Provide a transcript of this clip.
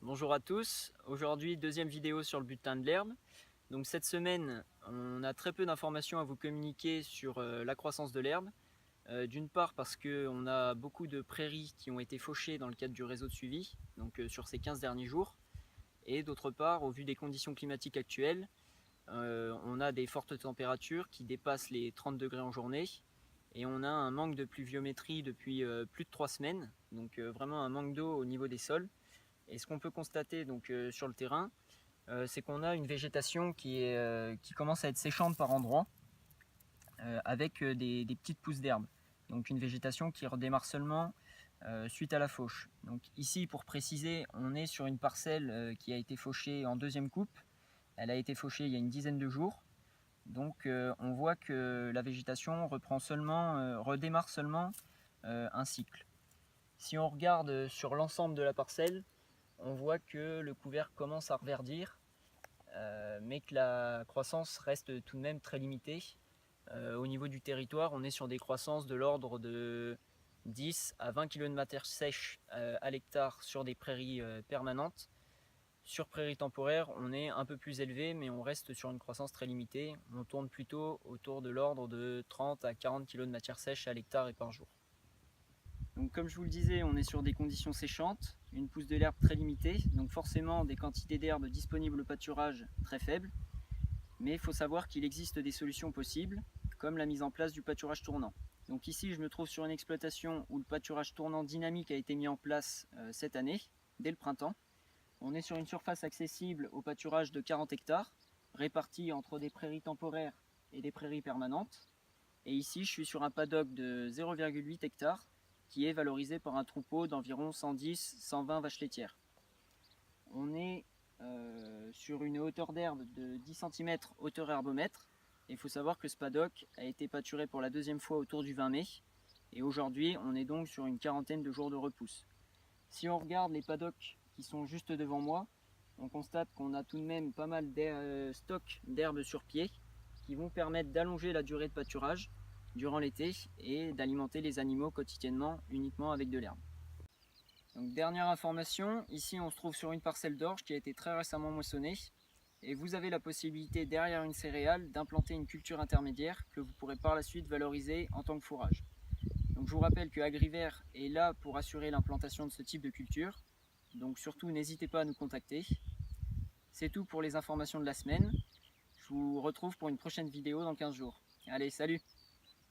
Bonjour à tous, aujourd'hui deuxième vidéo sur le butin de l'herbe. Donc cette semaine on a très peu d'informations à vous communiquer sur la croissance de l'herbe. D'une part parce qu'on a beaucoup de prairies qui ont été fauchées dans le cadre du réseau de suivi, donc sur ces 15 derniers jours. Et d'autre part, au vu des conditions climatiques actuelles, on a des fortes températures qui dépassent les 30 degrés en journée. Et on a un manque de pluviométrie depuis plus de 3 semaines, donc vraiment un manque d'eau au niveau des sols. Et ce qu'on peut constater donc, sur le terrain, c'est qu'on a une végétation qui commence à être séchante par endroits, avec des petites pousses d'herbe. Donc une végétation qui redémarre seulement suite à la fauche. Donc ici, pour préciser, on est sur une parcelle qui a été fauchée en deuxième coupe. Elle a été fauchée il y a une dizaine de jours. Donc on voit que la végétation redémarre seulement un cycle. Si on regarde sur l'ensemble de la parcelle, on voit que le couvert commence à reverdir, mais que la croissance reste tout de même très limitée. Au niveau du territoire, on est sur des croissances de l'ordre de 10 à 20 kg de matière sèche à l'hectare sur des prairies permanentes. Sur prairies temporaires, on est un peu plus élevé, mais on reste sur une croissance très limitée. On tourne plutôt autour de l'ordre de 30 à 40 kg de matière sèche à l'hectare et par jour. Donc comme je vous le disais, on est sur des conditions séchantes, une pousse de l'herbe très limitée, donc forcément des quantités d'herbe disponibles au pâturage très faibles. Mais il faut savoir qu'il existe des solutions possibles, comme la mise en place du pâturage tournant. Donc ici, je me trouve sur une exploitation où le pâturage tournant dynamique a été mis en place cette année, dès le printemps. On est sur une surface accessible au pâturage de 40 hectares, répartie entre des prairies temporaires et des prairies permanentes. Et ici, je suis sur un paddock de 0,8 hectares, qui est valorisé par un troupeau d'environ 110-120 vaches laitières. On est sur une hauteur d'herbe de 10 cm hauteur herbomètre. Il faut savoir que ce paddock a été pâturé pour la deuxième fois autour du 20 mai. Et aujourd'hui, on est donc sur une quarantaine de jours de repousse. Si on regarde les paddocks qui sont juste devant moi, on constate qu'on a tout de même pas mal de stocks d'herbe sur pied qui vont permettre d'allonger la durée de pâturage durant l'été et d'alimenter les animaux quotidiennement uniquement avec de l'herbe. Donc, dernière information, ici on se trouve sur une parcelle d'orge qui a été très récemment moissonnée et vous avez la possibilité derrière une céréale d'implanter une culture intermédiaire que vous pourrez par la suite valoriser en tant que fourrage. Donc je vous rappelle que AgriVert est là pour assurer l'implantation de ce type de culture, donc surtout n'hésitez pas à nous contacter. C'est tout pour les informations de la semaine, je vous retrouve pour une prochaine vidéo dans 15 jours. Allez, salut!